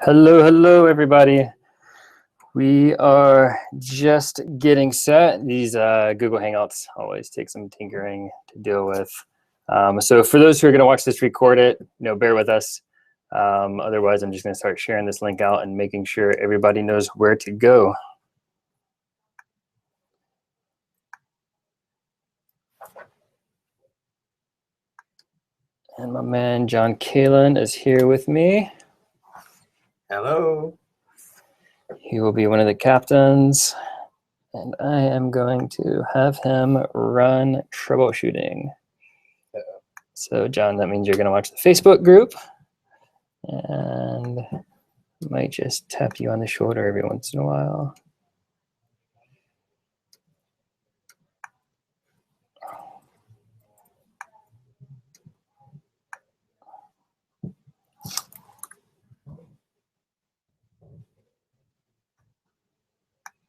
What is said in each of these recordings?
Hello, hello, everybody. We are just getting set. These Google Hangouts always take some tinkering to deal with. So for those who are going to watch this, record it, bear with us. Otherwise, I'm just going to start sharing this link out and making sure everybody knows where to go. And my man, John Kalin, is here with me. Hello. He will be one of the captains, and I am going to have him run troubleshooting. So, John, that means you're going to watch the Facebook group, and I might just tap you on the shoulder every once in a while.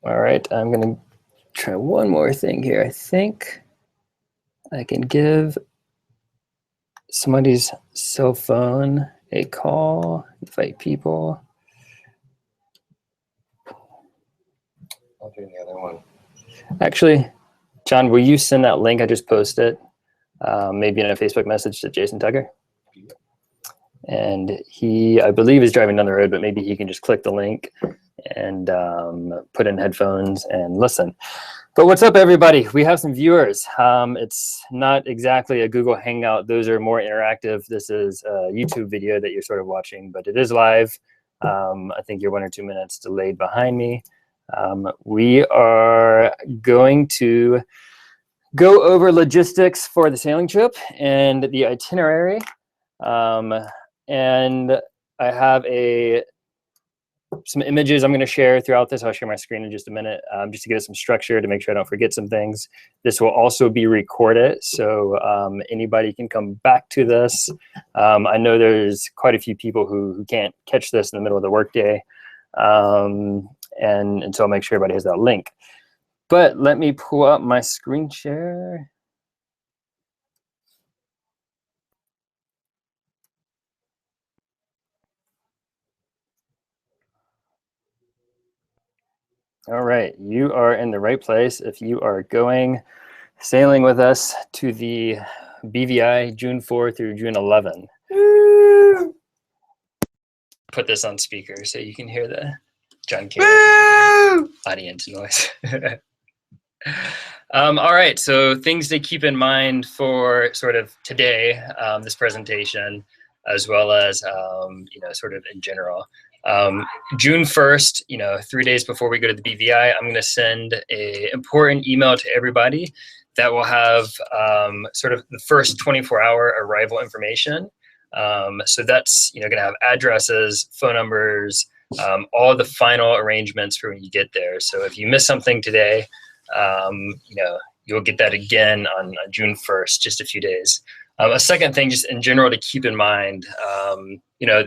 All right, I'm going to try one more thing here. I think I can give somebody's cell phone a call, invite people. I'll do the other one. Actually, John, will you send that link I just posted, maybe in a Facebook message to Jason Tucker? And he, I believe, is driving down the road, but maybe he can just click the link and put in headphones and listen. But what's up, everybody? We have some viewers. It's not exactly a Google Hangout. Those are more interactive. This is a YouTube video that you're sort of watching, but it is live. I think you're 1 or 2 minutes delayed behind me. We are going to go over logistics for the sailing trip and the itinerary. And I have some images I'm going to share throughout this. I'll share my screen in just a minute, just to give it some structure to make sure I don't forget some things. This will also be recorded, so anybody can come back to this. I know there's quite a few people who can't catch this in the middle of the workday, and so I'll make sure everybody has that link. But let me pull up my screen share. All right, you are in the right place if you are going sailing with us to the BVI June 4 through June 11. Put this on speaker so you can hear the John Kalin audience noise. All right, so things to keep in mind for sort of today, this presentation, as well as sort of in general. June 1st, 3 days before we go to the BVI, I'm going to send an important email to everybody that will have sort of the first 24-hour arrival information. So that's going to have addresses, phone numbers, all the final arrangements for when you get there. So if you miss something today, you'll get that again on June 1st, just a few days. A second thing, just in general, to keep in mind,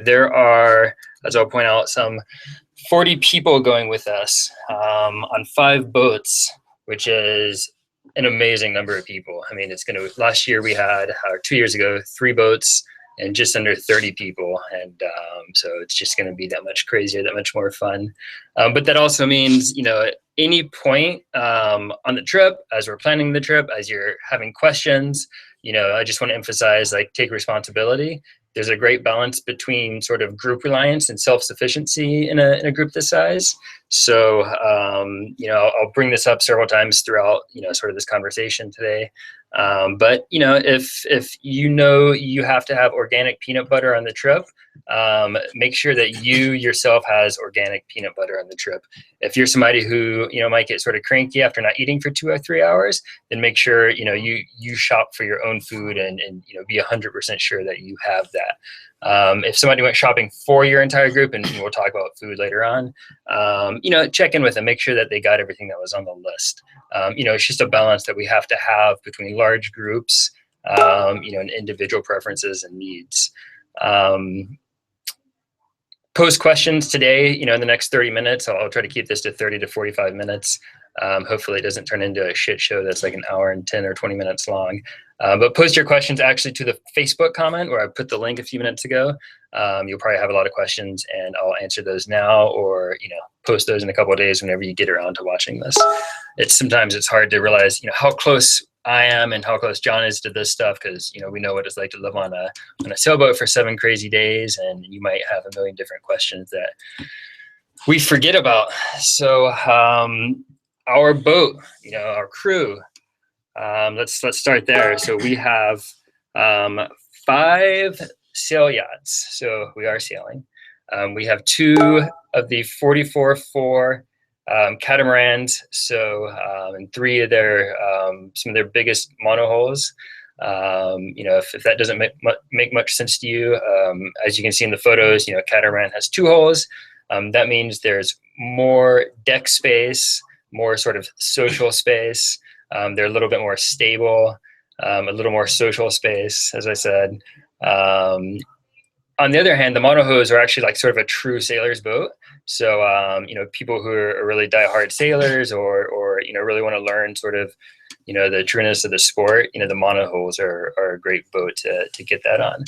there are, as I'll point out, some 40 people going with us on 5 boats, which is an amazing number of people. I mean, last year we had, or 2 years ago, 3 boats and just under 30 people. And so it's just going to be that much crazier, that much more fun. But that also means, at any point on the trip, as we're planning the trip, as you're having questions, I just want to emphasize, take responsibility. There's a great balance between sort of group reliance and self-sufficiency in a group this size. So, I'll bring this up several times throughout, sort of this conversation today. But if you have to have organic peanut butter on the trip, make sure that you yourself has organic peanut butter on the trip. If you're somebody who might get sort of cranky after not eating for 2 or 3 hours, then make sure you shop for your own food and be 100% sure that you have that. If somebody went shopping for your entire group, and we'll talk about food later on, check in with them, make sure that they got everything that was on the list. It's just a balance that we have to have between large groups, and individual preferences and needs. Post questions today, in the next 30 minutes. I'll try to keep this to 30 to 45 minutes. Hopefully it doesn't turn into a shit show that's like an hour and 10 or 20 minutes long. But post your questions actually to the Facebook comment where I put the link a few minutes ago. You'll probably have a lot of questions, and I'll answer those now, or post those in a couple of days whenever you get around to watching this. Sometimes it's hard to realize how close I am and how close John is to this stuff, because we know what it's like to live on a sailboat for 7 crazy days, and you might have a million different questions that we forget about. So our boat, our crew. Let's start there. So we have 5 sail yachts. So we are sailing. We have 2 of the 44-4 catamarans. So and 3 of their some of their biggest monohulls. If that doesn't make much sense to you, as you can see in the photos, catamaran has 2 hulls. That means there's more deck space, more sort of social space. They're a little bit more stable, a little more social space, as I said. On the other hand, the monohulls are actually like sort of a true sailor's boat. So, people who are really diehard sailors or really want to learn sort of, the trueness of the sport, the monohulls are a great boat to get that on.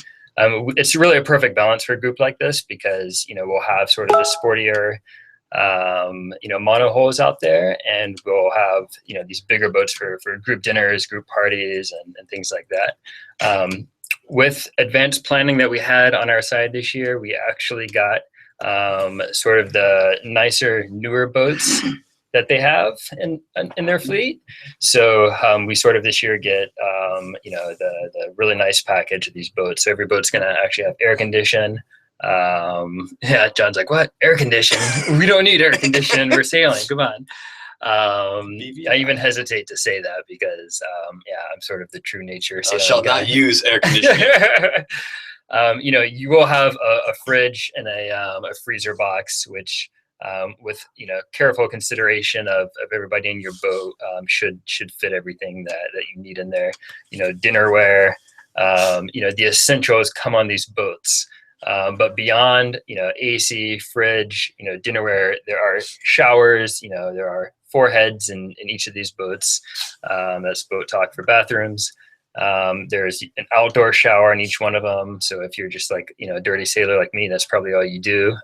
It's really a perfect balance for a group like this because, we'll have sort of the sportier, monohulls out there, and we'll have, these bigger boats for group dinners, group parties, and things like that. With advanced planning that we had on our side this year, we actually got sort of the nicer, newer boats that they have in their fleet. So we sort of this year get, the really nice package of these boats. So every boat's going to actually have air condition. Yeah, John's like, what? Air condition? We don't need air condition. We're sailing. Come on. I even hesitate to say that because, I'm sort of the true nature. I shall not use air conditioning. You will have a fridge and a freezer box, which, with careful consideration of everybody in your boat, should fit everything that you need in there. Dinnerware, the essentials come on these boats. But beyond, AC, fridge, dinnerware, there are showers, there are 4 heads in each of these boats. That's boat talk for bathrooms. There's an outdoor shower in each one of them. So if you're just like, a dirty sailor like me, that's probably all you do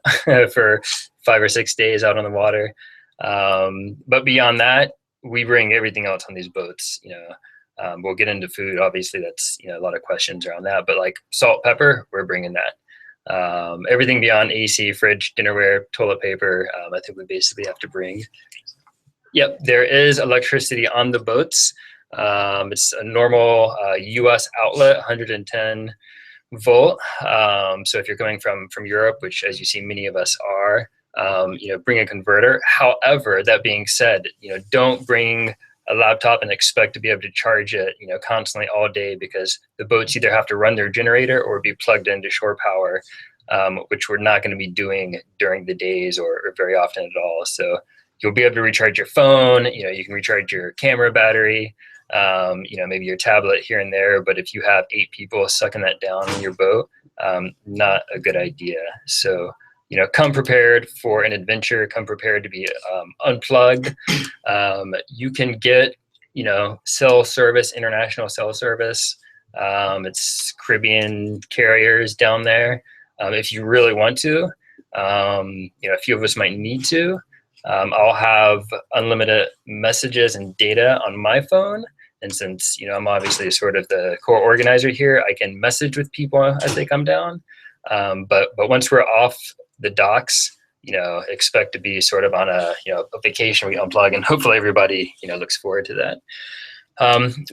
for 5 or 6 days out on the water. But beyond that, we bring everything else on these boats. We'll get into food. Obviously, that's, a lot of questions around that. But like salt, pepper, we're bringing that. Everything beyond AC, fridge, dinnerware, toilet paper, I think we basically have to bring. Yep, there is electricity on the boats. It's a normal US outlet, 110 volt. So if you're coming from Europe, which as you see many of us are, bring a converter. However, that being said, don't bring a laptop and expect to be able to charge it, constantly all day, because the boats either have to run their generator or be plugged into shore power, which we're not going to be doing during the days or very often at all. So you'll be able to recharge your phone. You can recharge your camera battery, maybe your tablet here and there. But if you have 8 people sucking that down in your boat, not a good idea. So, come prepared for an adventure. Come prepared to be unplugged. You can get, cell service, international cell service. It's Caribbean carriers down there. If you really want to, a few of us might need to. I'll have unlimited messages and data on my phone. And since, I'm obviously sort of the core organizer here, I can message with people as they come down. But once we're off the docks, expect to be sort of on a vacation. We unplug, and hopefully everybody, looks forward to that.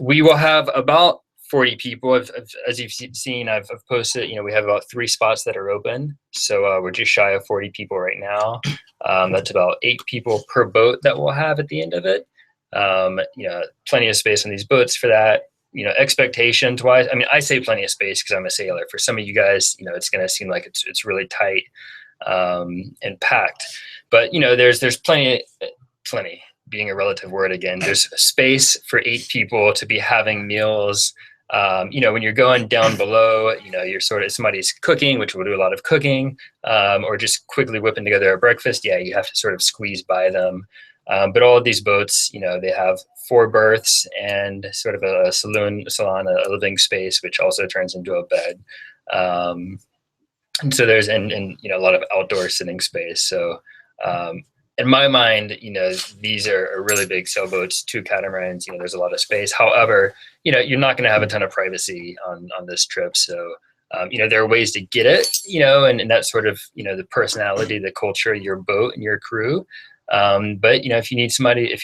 We will have about 40 people. As you've seen, I've posted, we have about 3 spots that are open. So we're just shy of 40 people right now. That's about 8 people per boat that we'll have at the end of it. Plenty of space on these boats for that. Expectations wise, I mean, I say plenty of space because I'm a sailor. For some of you guys, it's going to seem like it's really tight and packed. But, there's plenty, being a relative word again, there's space for 8 people to be having meals. When you're going down below, you're sort of, somebody's cooking, which will do a lot of cooking, or just quickly whipping together a breakfast. Yeah, you have to sort of squeeze by them. But all of these boats, they have 4 berths and sort of a salon, a living space, which also turns into a bed. And so there's, and a lot of outdoor sitting space. So in my mind, these are really big sailboats, 2 catamarans, there's a lot of space. However, you're not going to have a ton of privacy on this trip. So, there are ways to get it, and that's sort of, the personality, the culture, your boat and your crew. But, if you're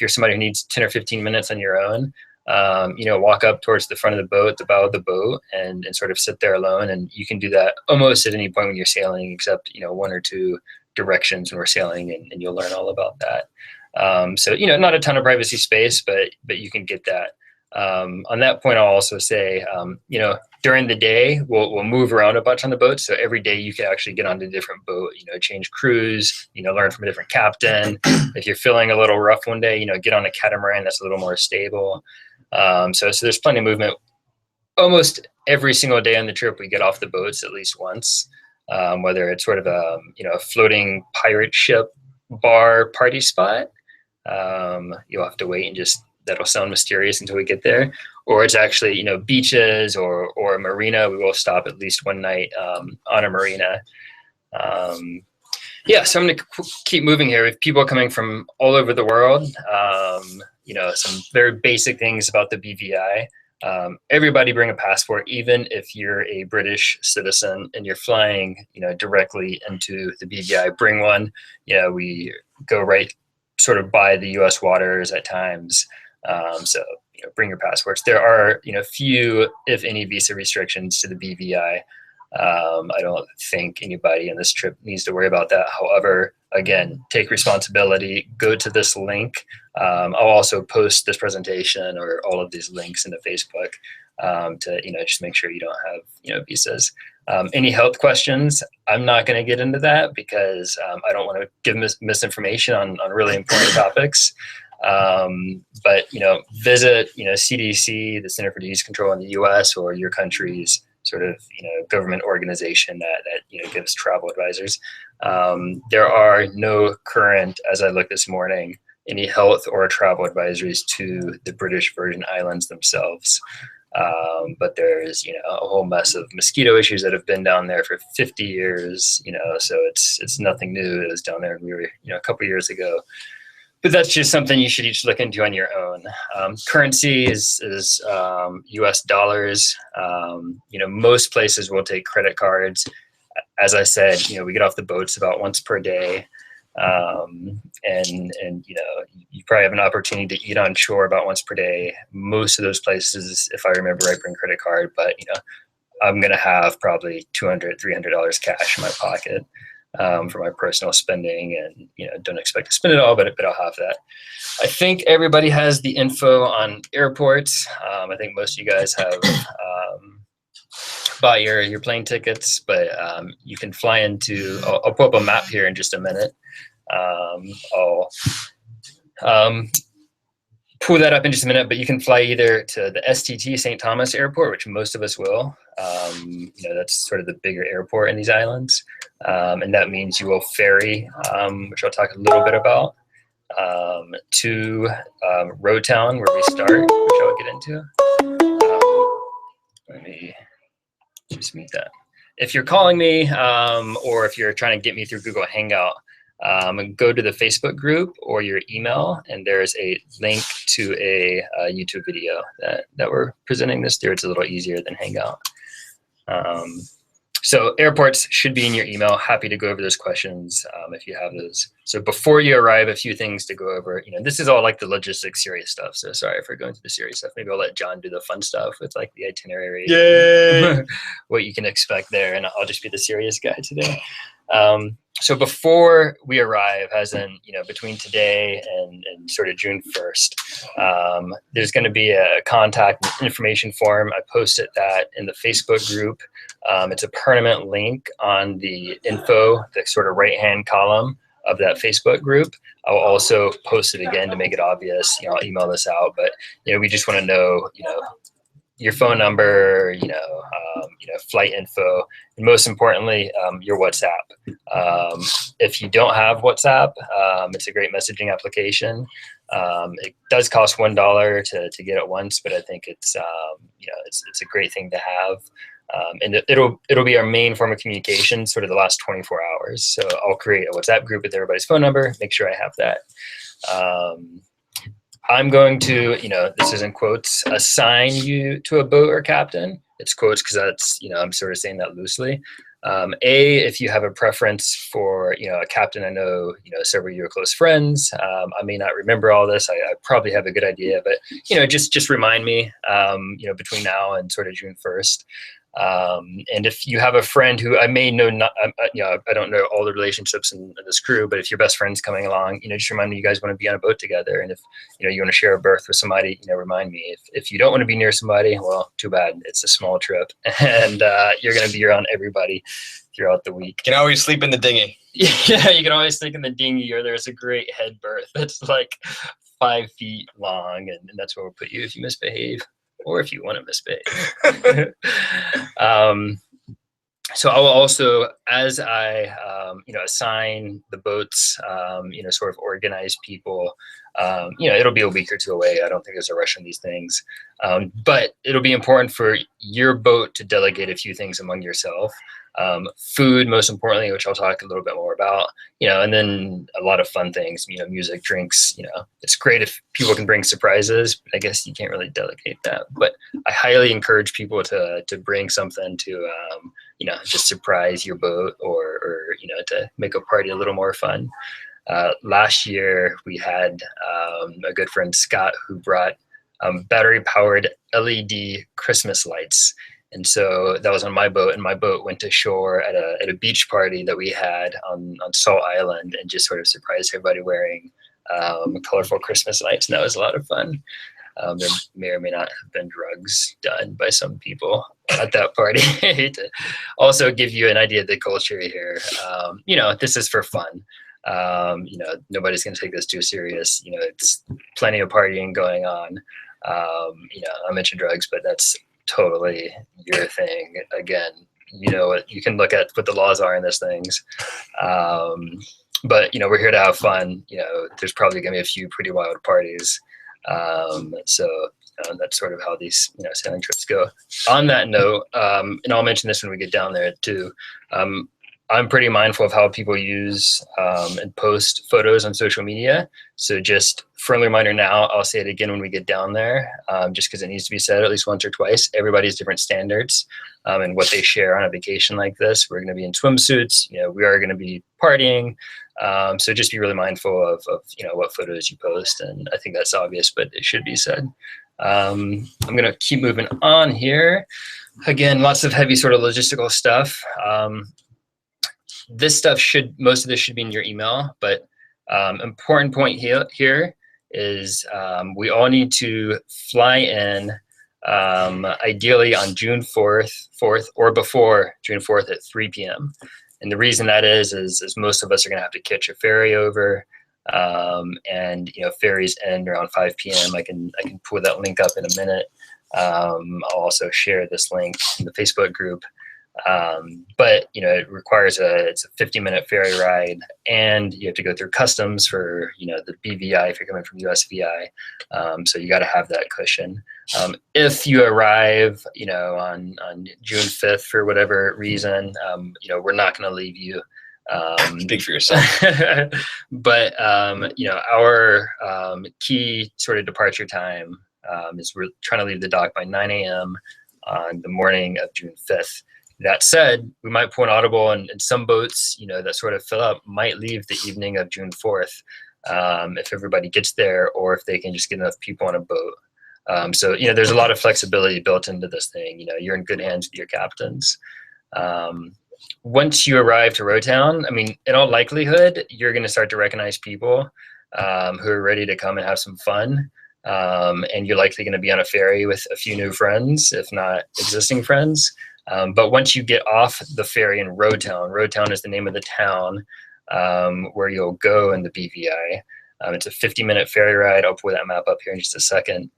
somebody who needs 10 or 15 minutes on your own, walk up towards the front of the boat, the bow of the boat, and sort of sit there alone. And you can do that almost at any point when you're sailing, except, 1 or 2 directions when we're sailing, and you'll learn all about that. So, not a ton of privacy space, but you can get that. On that point, I'll also say, during the day, we'll move around a bunch on the boat. So every day you can actually get on a different boat, change crews, learn from a different captain. If you're feeling a little rough one day, get on a catamaran that's a little more stable. So there's plenty of movement. Almost every single day on the trip, we get off the boats at least once, whether it's sort of a floating pirate ship bar party spot. You'll have to wait and that'll sound mysterious until we get there, or it's actually, beaches or a marina. We will stop at least one night on a marina. So I'm going to keep moving here with people coming from all over the world. Some very basic things about the BVI. Everybody bring a passport, even if you're a British citizen and you're flying, directly into the BVI, bring one. We go right sort of by the US waters at times. So, bring your passports. There are, few, if any, visa restrictions to the BVI. I don't think anybody on this trip needs to worry about that. However, again, take responsibility, go to this link. I'll also post this presentation or all of these links into Facebook to, just make sure you don't have, visas. Any health questions, I'm not going to get into that because I don't want to give misinformation on really important topics. But, visit, CDC, the Center for Disease Control in the US, or your country's sort of, government organization that gives travel advisors. There are no current, as I looked this morning, any health or travel advisories to the British Virgin Islands themselves. But there's, a whole mess of mosquito issues that have been down there for 50 years, so it's nothing new. It was down there when we were, a couple years ago. But that's just something you should each look into on your own. Currency is US dollars. Most places will take credit cards. As I said, we get off the boats about once per day. And you probably have an opportunity to eat on shore about once per day. Most of those places, if I remember right, bring credit card, but I'm going to have probably $200, $300 cash in my pocket. For my personal spending, and don't expect to spend it all, but I'll have that. I think everybody has the info on airports. I think most of you guys have bought your plane tickets, but you can fly into. I'll pull up a map here in just a minute. I'll pull that up in just a minute, but you can fly either to the STT St. Thomas Airport, which most of us will. That's sort of the bigger airport in these islands. And that means you will ferry, which I'll talk a little bit about, to Rowtown, where we start, which I'll get into. Let me just mute that. If you're calling me, or if you're trying to get me through Google Hangout, go to the Facebook group or your email, and there's a link to a YouTube video that we're presenting this through. It's a little easier than Hangout. So airports should be in your email. Happy to go over those questions if you have those. So before you arrive, a few things to go over. This is all like the logistics, serious stuff. So sorry for going through the serious stuff. Maybe I'll let John do the fun stuff with like the itinerary. Yay! What you can expect there, and I'll just be the serious guy today. So before we arrive, as in, between today and sort of June 1st, there's going to be a contact information form. I posted that in the Facebook group. It's a permanent link on the info, the sort of right-hand column of that Facebook group. I'll also post it again to make it obvious. I'll email this out, but, we just want to know, your phone number, flight info, and most importantly, your WhatsApp. If you don't have WhatsApp, it's a great messaging application. It does cost $1 to get it once, but I think it's a great thing to have. And it'll be our main form of communication sort of the last 24 hours. So I'll create a WhatsApp group with everybody's phone number, make sure I have that. I'm going to, this is in quotes, assign you to a boat or captain. It's quotes because that's, I'm sort of saying that loosely. If you have a preference for, a captain, I know, several of you are close friends. I may not remember all this. I probably have a good idea, but, just remind me, between now and sort of June 1st. And if you have a friend who I may know, I don't know all the relationships in this crew, but if your best friend's coming along, just remind me you guys want to be on a boat together. And if, you want to share a berth with somebody, remind me. If you don't want to be near somebody, well, too bad. It's a small trip and you're going to be around everybody throughout the week. You can always sleep in the dinghy. Yeah, you can always sleep in the dinghy, or there's a great head berth that's like 5 feet long, and that's where we'll put you if you misbehave. Or if you want to misbehave. So I will also, as I, assign the boats, sort of organize people, it'll be a week or two away. I don't think there's a rush on these things. But it'll be important for your boat to delegate a few things among yourself. Food, most importantly, which I'll talk a little bit more about, and then a lot of fun things, music, drinks, it's great if people can bring surprises, but I guess you can't really delegate that. But I highly encourage people to bring something to, just surprise your boat or to make a party a little more fun. Last year we had a good friend, Scott, who brought battery powered LED Christmas lights. And so that was on my boat, and my boat went to shore at a beach party that we had on Salt Island, and just sort of surprised everybody wearing colorful Christmas lights. And that was a lot of fun. There may or may not have been drugs done by some people at that party to also give you an idea of the culture here. This is for fun. Nobody's going to take this too serious. It's plenty of partying going on. I mentioned drugs, but that's totally your thing. Again, you can look at what the laws are in these things. But we're here to have fun. There's probably gonna be a few pretty wild parties. So that's sort of how these sailing trips go. On that note, and I'll mention this when we get down there too, I'm pretty mindful of how people use and post photos on social media. So just friendly reminder now, I'll say it again when we get down there, just because it needs to be said at least once or twice. Everybody's different standards and what they share on a vacation like this. We're going to be in swimsuits. We are going to be partying. So just be really mindful of what photos you post. And I think that's obvious, but it should be said. I'm going to keep moving on here. Again, lots of heavy sort of logistical stuff. Most of this should be in your email, but important point here is we all need to fly in ideally on June 4th or before June 4th at 3 p.m. And the reason that is most of us are going to have to catch a ferry over, and ferries end around 5 p.m. I can pull that link up in a minute. I'll also share this link in the Facebook group. But it requires it's a 50-minute ferry ride, and you have to go through customs for the BVI if you're coming from USVI. So you got to have that cushion. If you arrive on June 5th for whatever reason, we're not going to leave you. Speak for yourself. But our key sort of departure time is we're trying to leave the dock by 9 a.m. on the morning of June 5th. That said, we might pull an audible, and some boats, that sort of fill up might leave the evening of June 4th if everybody gets there, or if they can just get enough people on a boat. So, there's a lot of flexibility built into this thing. You're in good hands with your captains. Once you arrive to Rowtown, in all likelihood, you're going to start to recognize people who are ready to come and have some fun. And you're likely going to be on a ferry with a few new friends, if not existing friends. But once you get off the ferry in Rowtown is the name of the town where you'll go in the BVI. It's a 50-minute ferry ride. I'll pull that map up here in just a second.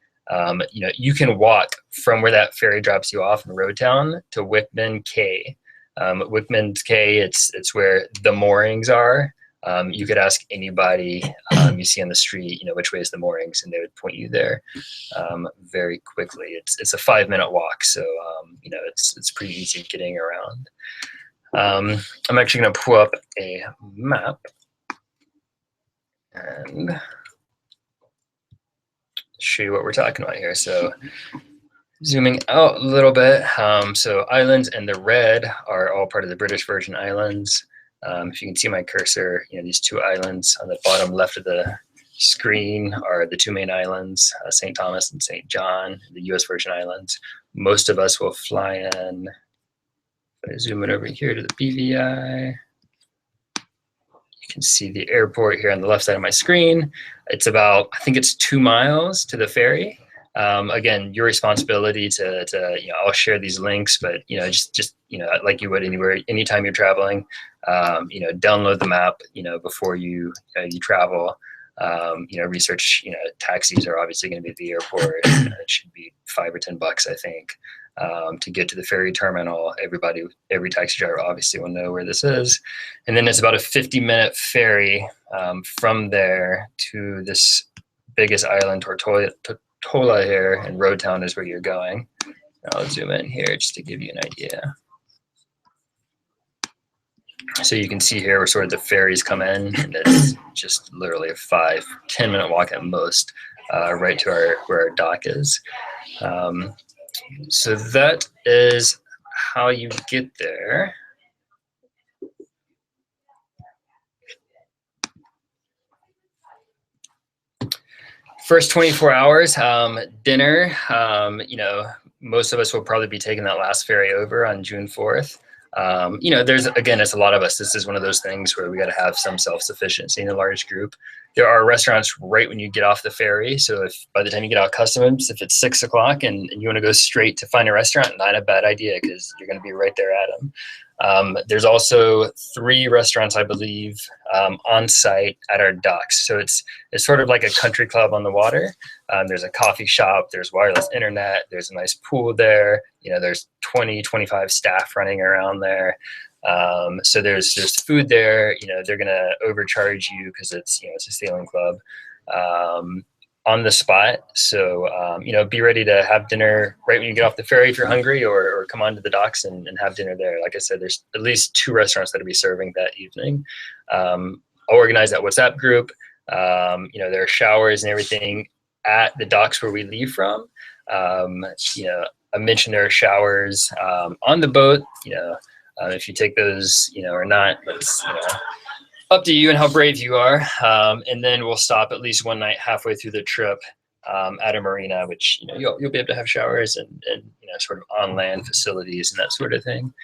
you can walk from where that ferry drops you off in Roadtown to Wickman Cay. Wickman Cay, it's where the moorings are. You could ask anybody you see on the street, which way is the moorings, and they would point you there very quickly. It's a 5-minute walk, so it's pretty easy getting around. I'm actually going to pull up a map and show you what we're talking about here. So zooming out a little bit, so islands and the red are all part of the British Virgin Islands. If you can see my cursor, these 2 islands on the bottom left of the screen are the 2 main islands, St. Thomas and St. John, the U.S. Virgin Islands. Most of us will fly in. If I zoom it over here to the BVI, you can see the airport here on the left side of my screen. It's about, I think it's 2 miles to the ferry. Again, your responsibility to I'll share these links, but just like you would anywhere, anytime you're traveling, download the map, before you travel. Research, taxis are obviously going to be at the airport. It should be $5 or $10, I think, to get to the ferry terminal. Every taxi driver obviously will know where this is. And then it's about a 50-minute ferry from there to this biggest island, Tortola here, and Roadtown is where you're going. I'll zoom in here just to give you an idea. So you can see here where sort of the ferries come in, and it's just literally a 5-10 minute walk at most, right to where our dock is. So that is how you get there. First 24 hours, dinner, most of us will probably be taking that last ferry over on June 4th. It's a lot of us. This is one of those things where we got to have some self-sufficiency in a large group. There are restaurants right when you get off the ferry. So if by the time you get out of customs, if it's 6 o'clock and you want to go straight to find a restaurant, not a bad idea, because you're going to be right there at them. There's also 3 restaurants, I believe, on site at our docks. So it's sort of like a country club on the water. There's a coffee shop, there's wireless internet, there's a nice pool there. There's 20, 25 staff running around there. So there's food there. They're going to overcharge you because it's a sailing club on the spot. So, be ready to have dinner right when you get off the ferry if you're hungry, or come onto the docks and have dinner there. Like I said, there's at least 2 restaurants that'll be serving that evening. I'll organize that WhatsApp group. There are showers and everything at the docks where we leave from. I mentioned there are showers on the boat. If you take those, or not, it's up to you and how brave you are. And then we'll stop at least one night halfway through the trip at a marina, which you'll be able to have showers and sort of on land facilities and that sort of thing.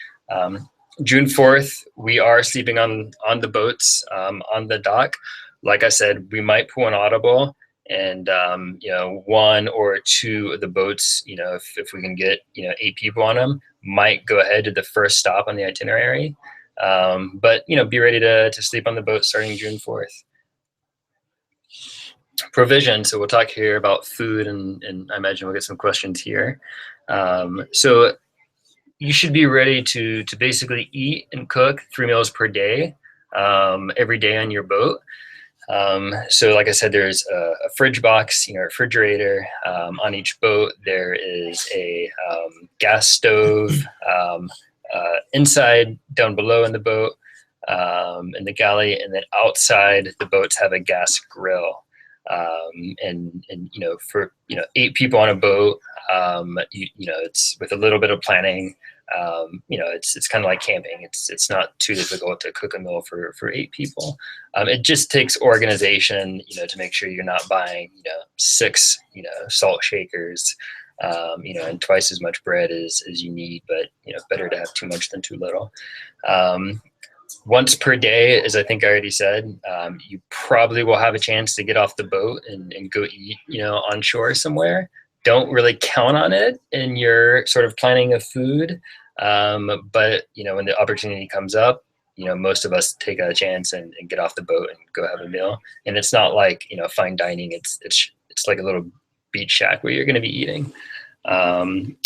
June 4th, we are sleeping on the boats on the dock. Like I said, we might pull an audible, and 1 or 2 of the boats, if we can get 8 people on them, might go ahead to the first stop on the itinerary. But be ready to sleep on the boat starting June 4th. Provision. So we'll talk here about food, and I imagine we'll get some questions here. So you should be ready to basically eat and cook 3 meals per day, every day on your boat. So like I said, there's a fridge box, a refrigerator. On each boat, there is a gas stove inside, down below in the boat, in the galley, and then outside the boats have a gas grill. And for 8 people on a boat, it's with a little bit of planning. It's kind of like camping. It's not too difficult to cook a meal for 8 people. It just takes organization, to make sure you're not buying, 6, salt shakers, and twice as much bread as you need, but, better to have too much than too little. Once per day, as I think I already said, you probably will have a chance to get off the boat and go eat, on shore somewhere. Don't really count on it in your sort of planning of food. But, when the opportunity comes up, most of us take a chance and get off the boat and go have a meal. And it's not like, fine dining. It's like a little beach shack where you're going to be eating.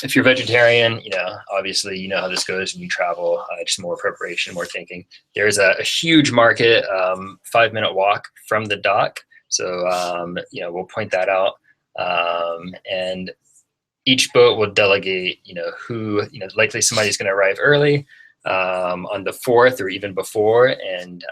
If you're vegetarian, obviously you know how this goes when you travel, just more preparation, more thinking. There's a huge market, 5-minute walk from the dock. So, we'll point that out. And each boat will delegate, who, likely somebody's going to arrive early on the 4th or even before. And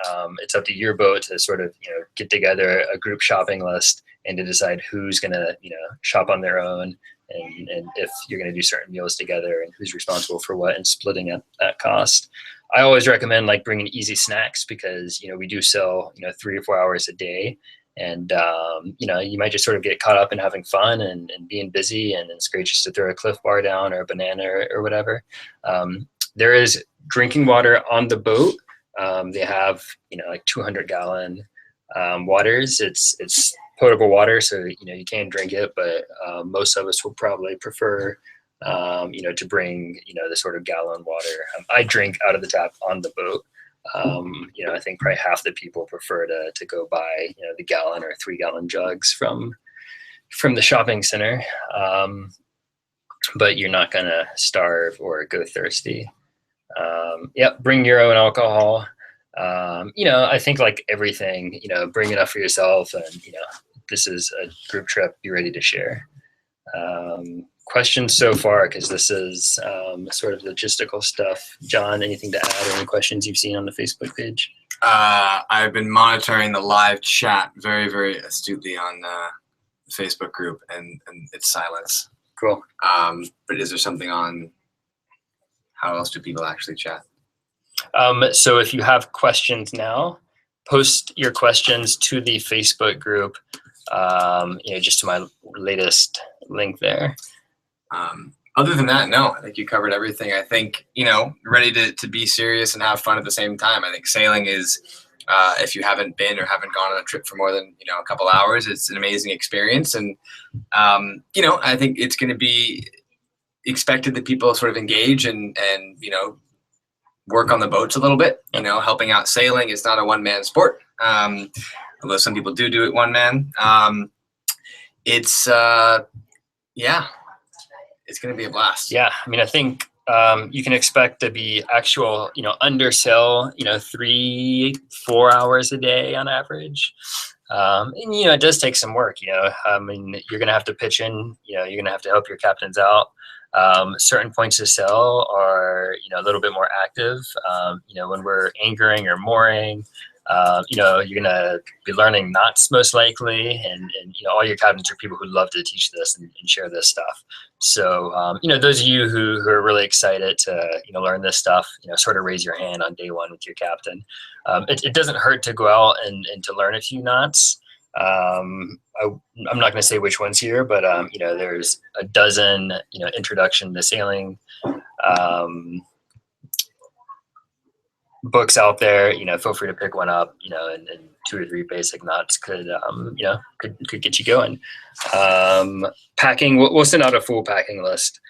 it's up to your boat to sort of, get together a group shopping list and to decide who's going to, shop on their own. And if you're going to do certain meals together and who's responsible for what and splitting up that cost. I always recommend like bringing easy snacks because, we do sell, 3 or 4 hours a day. And, you might just sort of get caught up in having fun and being busy, and it's great just to throw a Cliff Bar down or a banana or whatever. There is drinking water on the boat. They have, like 200-gallon waters. It's potable water, so you can drink it, but most of us will probably prefer to bring the sort of gallon water. I drink out of the tap on the boat. I think probably half the people prefer to go buy the gallon or 3-gallon jugs from the shopping center, but you're not gonna starve or go thirsty. Bring your own alcohol. I think like everything, bring enough for yourself, and this is a group trip. Be ready to share. Questions so far, because this is sort of logistical stuff. John, anything to add, or any questions you've seen on the Facebook page? I've been monitoring the live chat very, very astutely on the Facebook group, and it's silence. Cool. But is there something on how else do people actually chat? So if you have questions now, post your questions to the Facebook group, just to my latest link there. Other than that, no, I think you covered everything. I think, ready to be serious and have fun at the same time. I think sailing is, if you haven't been or haven't gone on a trip for more than, a couple hours, it's an amazing experience. And, I think it's going to be expected that people sort of engage and work on the boats a little bit, helping out sailing. It's not a one-man sport. Although some people do it one man. It's going to be a blast. Yeah. I mean, I think you can expect to be actual, under sail, 3-4 hours a day on average. And, it does take some work, I mean, you're going to have to pitch in, you're going to have to help your captains out. Certain points of sail are, a little bit more active. When we're anchoring or mooring, you're going to be learning knots most likely. And all your captains are people who love to teach this and share this stuff. So, those of you who are really excited to, learn this stuff, sort of raise your hand on day one with your captain. It doesn't hurt to go out and to learn a few knots. I'm not going to say which ones here, but, there's a dozen, introduction to sailing, books out there. Feel free to pick one up, and 2 or 3 basic knots could get you going. Packing, we'll send out a full packing list,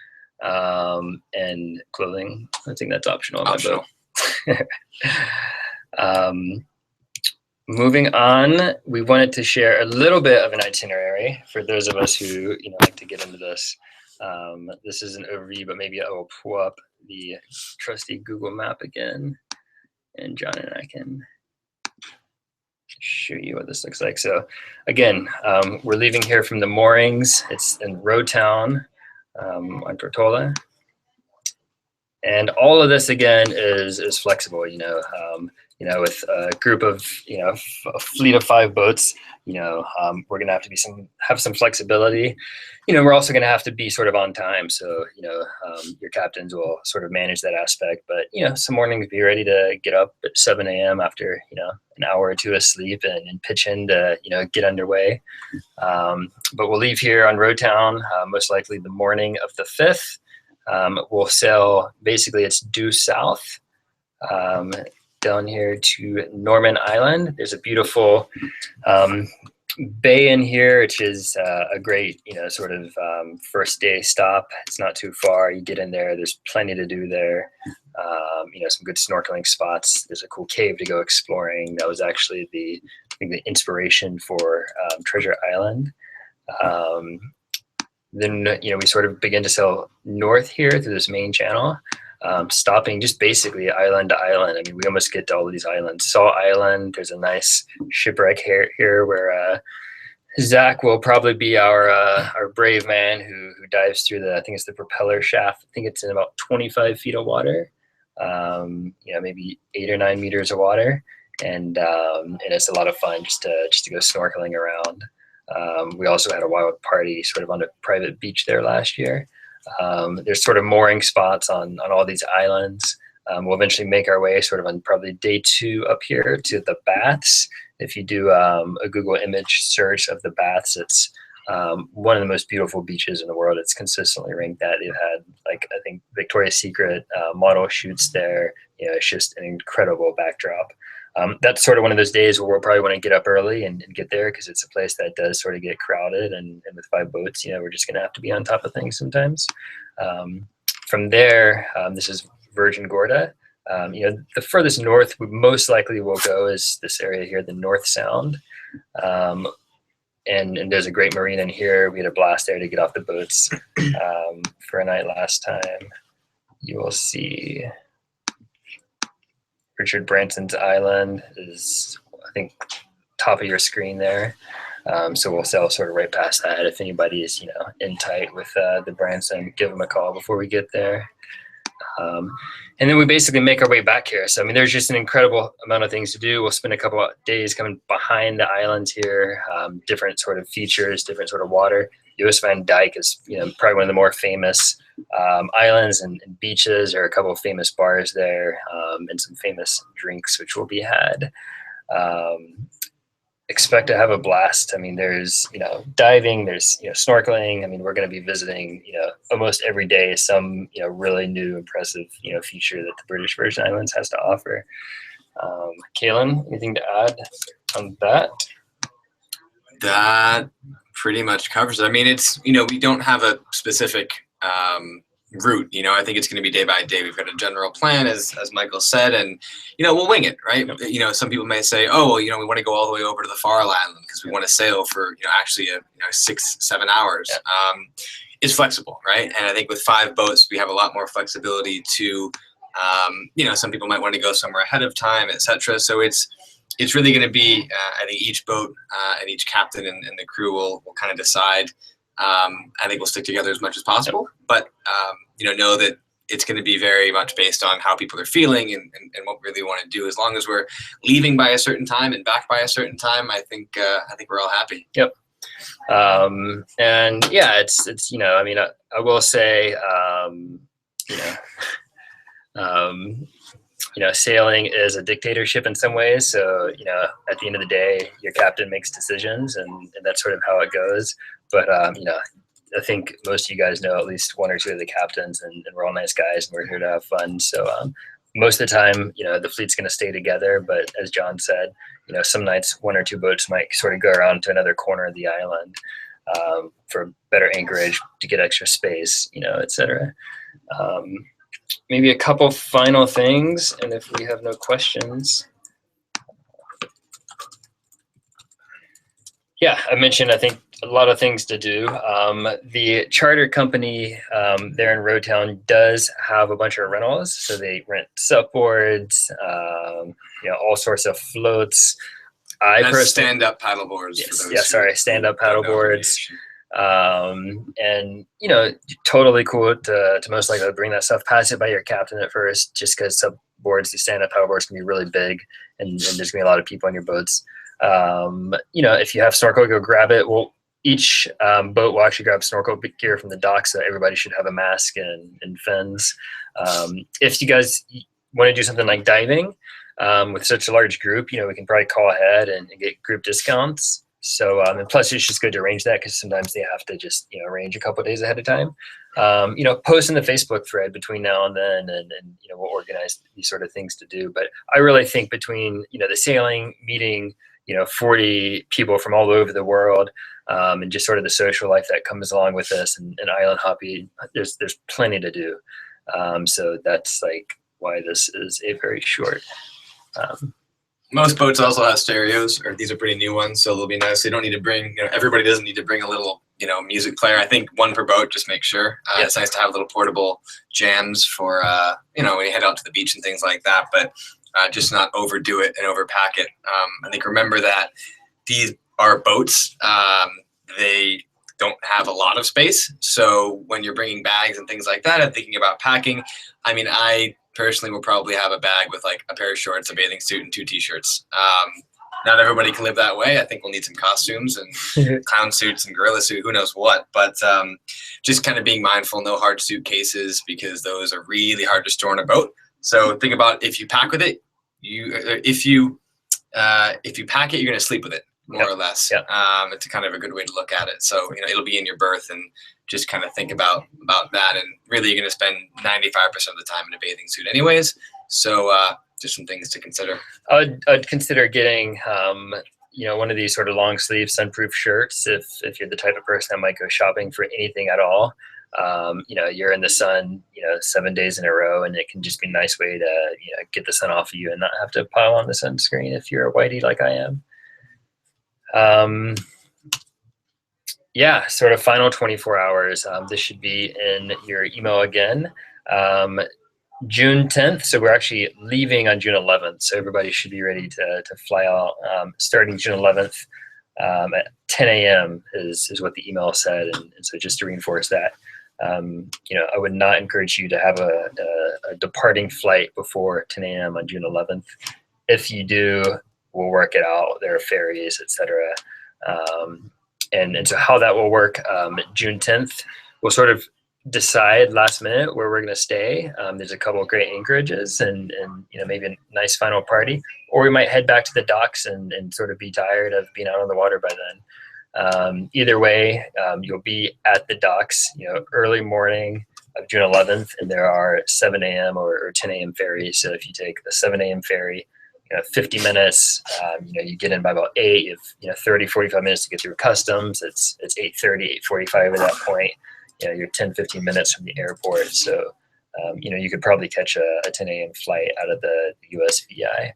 and clothing. I think that's optional on my boat. Moving on, we wanted to share a little bit of an itinerary for those of us who like to get into this. This is an overview, but maybe I will pull up the trusty Google map again, and John and I can show you what this looks like. So again, we're leaving here from the moorings. It's in Road Town on Tortola. And all of this again is flexible, with a group of, a fleet of 5 boats, we're going to have to have some flexibility. We're also going to have to be sort of on time. So, your captains will sort of manage that aspect, but, some mornings be ready to get up at 7 a.m. after, an hour or 2 of sleep and pitch in to, get underway. But we'll leave here on Road Town, most likely the morning of the 5th. We'll sail, basically it's due south, down here to Norman Island. There's a beautiful bay in here, which is a great, sort of first day stop. It's not too far. You get in there, there's plenty to do there. Some good snorkeling spots. There's a cool cave to go exploring. That was actually the inspiration for Treasure Island. Then, you know, we sort of begin to sail north here through this main channel, stopping just basically island to island. I mean, we almost get to all of these islands. Salt Island, there's a nice shipwreck here where Zach will probably be our brave man who dives through I think it's the propeller shaft. I think it's in about 25 feet of water, you know, maybe 8 or 9 meters of water. And it's a lot of fun just to go snorkeling around. We also had a wild party sort of on a private beach there last year. There's sort of mooring spots on all these islands. We'll eventually make our way sort of on probably day 2 up here to the Baths. If you do a Google image search of the Baths, it's one of the most beautiful beaches in the world. It's consistently ranked that. They've had, like, I think Victoria's Secret model shoots there. You know, it's just an incredible backdrop. That's sort of one of those days where we'll probably want to get up early and get there, because it's a place that does sort of get crowded, and with 5 boats, you know, we're just going to have to be on top of things sometimes. From there, this is Virgin Gorda. You know, the furthest north we most likely will go is this area here, the North Sound. And there's a great marina in here. We had a blast there to get off the boats for a night last time. You will see Richard Branson's Island is, I think, top of your screen there. So we'll sail sort of right past that. If anybody is, you know, in tight with the Branson, give them a call before we get there. And then we basically make our way back here. So, I mean, there's just an incredible amount of things to do. We'll spend a couple of days coming behind the islands here, different sort of features, different sort of water. Joos Van Dyke is, you know, probably one of the more famous islands and beaches. There are a couple of famous bars there, and some famous drinks which will be had. Expect to have a blast. I mean, there's, you know, diving, there's, you know, snorkeling. I mean, we're going to be visiting, you know, almost every day some, you know, really new, impressive, you know, feature that the British Virgin Islands has to offer. Kaylin, anything to add on that? That pretty much covers it. I mean, it's, you know, we don't have a specific route. You know, I think it's going to be day by day. We've got a general plan, as Michael said, and, you know, we'll wing it, right? Yep. You know, some people may say, oh, well, you know, we want to go all the way over to the Faroe Island because we want to sail for, you know, actually 6-7 hours. Yep. It's flexible, right? And I think with 5 boats, we have a lot more flexibility to, you know, some people might want to go somewhere ahead of time, etc. So it's really going to be, I think each boat and each captain and the crew will kind of decide. I think we'll stick together as much as possible, but you know that it's going to be very much based on how people are feeling and what we really want to do. As long as we're leaving by a certain time and back by a certain time, I think we're all happy. Yep. And yeah, it's you know, I mean, I will say, you know, sailing is a dictatorship in some ways. So, you know, at the end of the day, your captain makes decisions, and that's sort of how it goes. But, you know, I think most of you guys know at least 1 or 2 of the captains, and we're all nice guys, and we're here to have fun. So most of the time, you know, the fleet's going to stay together. But as John said, you know, some nights 1 or 2 boats might sort of go around to another corner of the island for better anchorage, to get extra space, you know, etc. Maybe a couple final things, and if we have no questions. Yeah, I mentioned, I think, a lot of things to do. The charter company there in Roadtown does have a bunch of rentals. So they rent supboards, you know, all sorts of floats. Stand-up paddleboards. Yes, yeah, sorry, stand-up paddleboards. And, you know, totally cool to most likely bring that stuff, pass it by your captain at first, just because subboards, these stand-up paddleboards can be really big, and there's going to be a lot of people on your boats. You know, if you have snorkel, go grab it. Well, each boat will actually grab snorkel gear from the dock, so everybody should have a mask and fins. If you guys want to do something like diving with such a large group, you know, we can probably call ahead and get group discounts. So, and plus it's just good to arrange that, because sometimes they have to just, you know, arrange a couple of days ahead of time. You know, post in the Facebook thread between now and then, and you know, we'll organize these sort of things to do. But I really think between, you know, the sailing, meeting, you know, 40 people from all over the world, and just sort of the social life that comes along with this, and island hopping, there's plenty to do. So that's like why this is a very short. Most boats also have stereos, or these are pretty new ones, so they'll be nice. They don't need to bring, you know, everybody doesn't need to bring a little music player. I think one per boat, just make sure. It's nice to have little portable jams for, when you head out to the beach and things like that, but just not overdo it and overpack it. I think remember that these are boats. They don't have a lot of space. So when you're bringing bags and things like that and thinking about packing, I mean, I personally will probably have a bag with like a pair of shorts, a bathing suit, and 2 t-shirts. Not everybody can live that way. I think we'll need some costumes and clown suits and gorilla suit, who knows what. But just kind of being mindful, no hard suitcases, because those are really hard to store in a boat. So think about if you pack with it, if you pack it, you're going to sleep with it, more or less. It's kind of a good way to look at it. So it'll be in your berth, and just kind of think about that. And really, you're going to spend 95% of the time in a bathing suit, anyways. So just some things to consider. I'd consider getting one of these sort of long sleeve sunproof shirts if you're the type of person that might go shopping for anything at all. You're in the sun 7 days in a row, and it can just be a nice way to get the sun off of you and not have to pile on the sunscreen if you're a whitey like I am. Sort of final 24 hours. This should be in your email again. June 10th. So we're actually leaving on June 11th. So everybody should be ready to fly out starting June 11th at 10 a.m. is what the email said. And so just to reinforce that, I would not encourage you to have a departing flight before 10 a.m. on June 11th. If you do, we'll work it out. There are ferries, etc. And so how that will work, June 10th, we'll sort of decide last minute where we're going to stay. There's a couple of great anchorages and maybe a nice final party, or we might head back to the docks and sort of be tired of being out on the water by then. Either way, you'll be at the docks, early morning of June 11th, and there are 7 a.m. or 10 a.m. ferries. So if you take the 7 a.m. ferry, 50 minutes, you get in by about 8, you have 30, 45 minutes to get through customs. It's 8:30, 8:45 at that point. You're 10, 15 minutes from the airport. So, you could probably catch a 10 a.m. flight out of the USVI.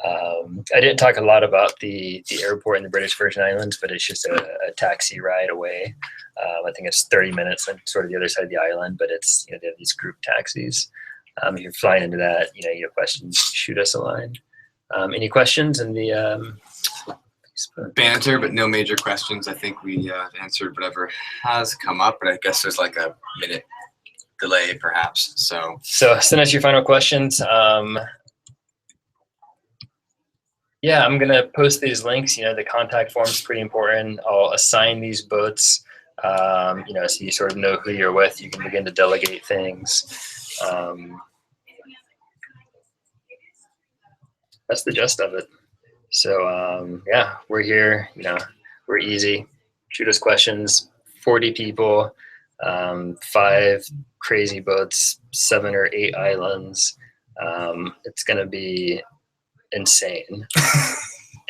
I didn't talk a lot about the airport in the British Virgin Islands, but it's just a taxi ride away. I think it's 30 minutes on sort of the other side of the island, but it's, they have these group taxis. If you're flying into that, you have questions, shoot us a line. Any questions in the banter, but no major questions. I think we answered whatever has come up, but I guess there's like a minute delay perhaps. So send us your final questions. I'm going to post these links. The contact form is pretty important. I'll assign these boats, so you sort of know who you're with. You can begin to delegate things. That's the gist of it. So, we're here, we're easy. Shoot us questions, 40 people, 5 crazy boats, 7 or 8 islands. It's going to be insane.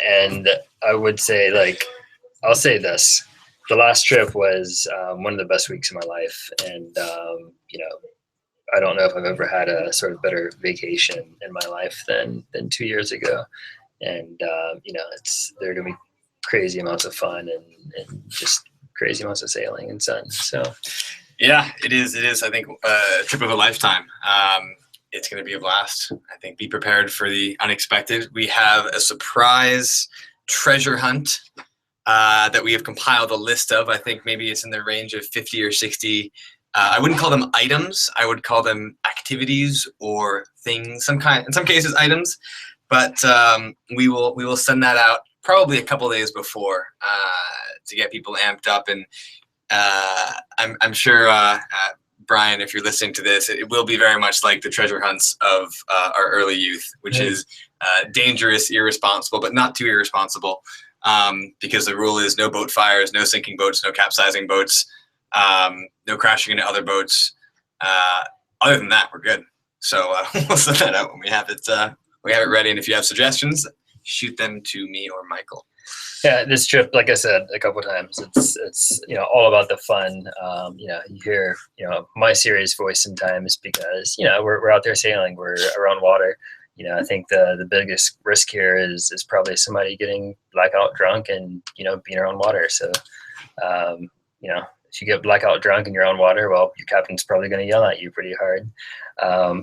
And I would say, I'll say this, the last trip was one of the best weeks of my life. And, I don't know if I've ever had a sort of better vacation in my life than 2 years ago. And, there are going to be crazy amounts of fun and just crazy amounts of sailing and sun. So, yeah, it is. I think a trip of a lifetime. It's going to be a blast. I think be prepared for the unexpected. We have a surprise treasure hunt that we have compiled a list of. I think maybe it's in the range of 50 or 60. I wouldn't call them items. I would call them activities or things, in some cases items. But we will send that out probably a couple days before to get people amped up. And I'm sure, Brian, if you're listening to this, it will be very much like the treasure hunts of our early youth, which is dangerous, irresponsible, but not too irresponsible, because the rule is no boat fires, no sinking boats, no capsizing boats, no crashing into other boats. Other than that, we're good. So we'll send that out when we have it. We have it ready, and if you have suggestions, shoot them to me or Michael. Yeah, this trip, like I said a couple of times, it's all about the fun. You hear my serious voice sometimes because we're out there sailing, we're around water. I think the biggest risk here is probably somebody getting blackout drunk and being around water. So you know, if you get blackout drunk and you're on water, well, your captain's probably going to yell at you pretty hard.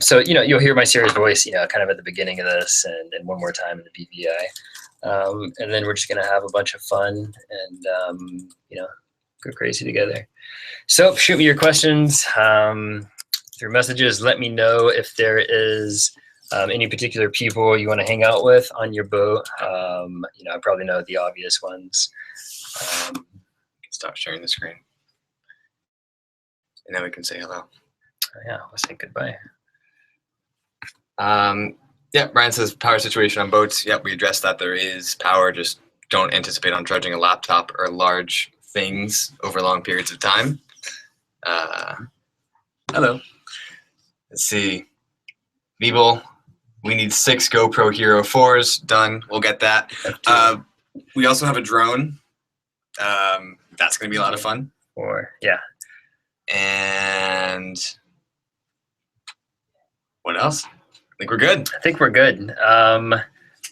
So, you know, you'll hear my serious voice, you know, kind of at the beginning of this and one more time in the BVI. And then we're just going to have a bunch of fun and, you know, go crazy together. So shoot me your questions through messages. Let me know if there is any particular people you want to hang out with on your boat. You know, I probably know the obvious ones. Stop sharing the screen. And then we can say hello. Yeah, we'll say goodbye. Yeah, Brian says power situation on boats. Yep, we addressed that. There is power. Just don't anticipate on charging a laptop or large things over long periods of time. Hello. Let's see. Veeble, we need 6 GoPro Hero 4s. Done. We'll get that. We also have a drone. That's going to be a lot of fun. Or, yeah. And what else? I think we're good. I think we're good.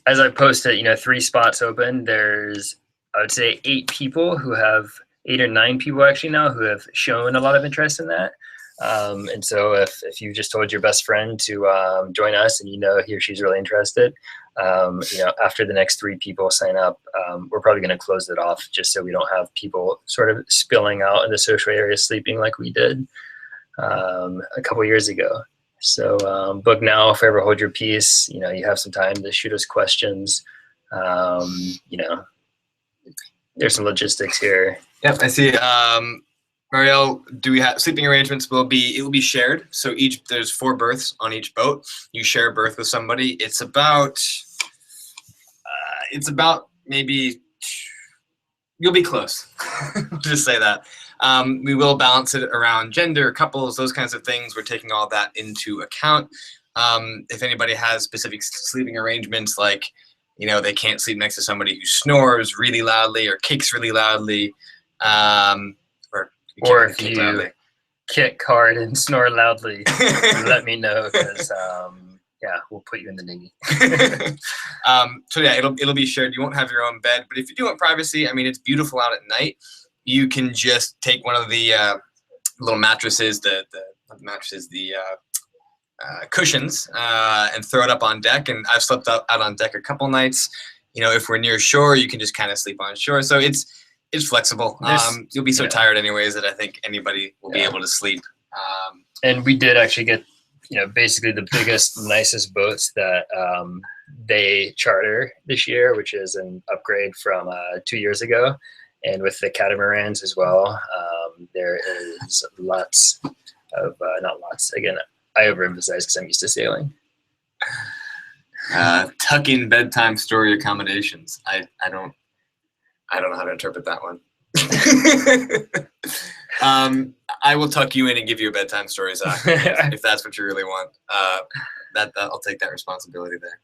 As I posted, you know, 3 spots open. There's, I would say, 8 people who have, 8 or 9 people actually now who have shown a lot of interest in that. And so if you just told your best friend to join us and you know he or she's really interested, you know, after the next 3 people sign up, we're probably going to close it off just so we don't have people sort of spilling out in the social area sleeping like we did a couple years ago. So book now, if ever hold your peace. You know, you have some time to shoot us questions. You know, there's some logistics here. Yep, I see. Marielle, do we have sleeping arrangements? It will be shared. So there's 4 berths on each boat. You share a berth with somebody. It's about maybe you'll be close. Just say that. We will balance it around gender, couples, those kinds of things. We're taking all that into account. If anybody has specific sleeping arrangements, like, you know, they can't sleep next to somebody who snores really loudly or kicks really loudly, or if you kick hard and snore loudly, let me know, because yeah, we'll put you in the dinghy. So yeah, it'll be shared. You won't have your own bed, but if you do want privacy, I mean, it's beautiful out at night. You can just take one of the little mattresses, the cushions, and throw it up on deck. And I've slept out on deck a couple nights. You know, if we're near shore, you can just kind of sleep on shore. So it's flexible. You'll be so tired anyways that I think anybody will be able to sleep. And we did actually get, you know, basically the biggest, nicest boats that they charter this year, which is an upgrade from 2 years ago. And with the catamarans as well, there is lots of, not lots, again, I overemphasize because I'm used to sailing. Tuck in bedtime story accommodations. I don't know how to interpret that one. I will tuck you in and give you a bedtime story, Zach, if that's what you really want. I'll take that responsibility there.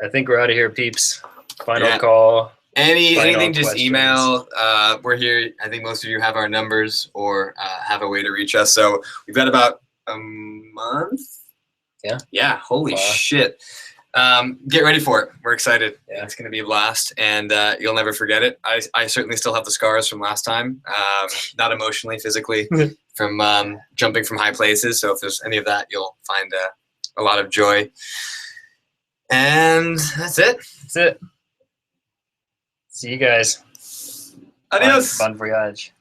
I think we're out of here, peeps. Final call. Anything, just questions. Email. We're here. I think most of you have our numbers or have a way to reach us. So we've got about a month. Yeah. Yeah. Holy shit. Get ready for it. We're excited. Yeah. It's going to be a blast, and you'll never forget it. I certainly still have the scars from last time, not emotionally, physically, from jumping from high places. So if there's any of that, you'll find a lot of joy. And that's it. That's it. See you guys. Adios. Bon voyage.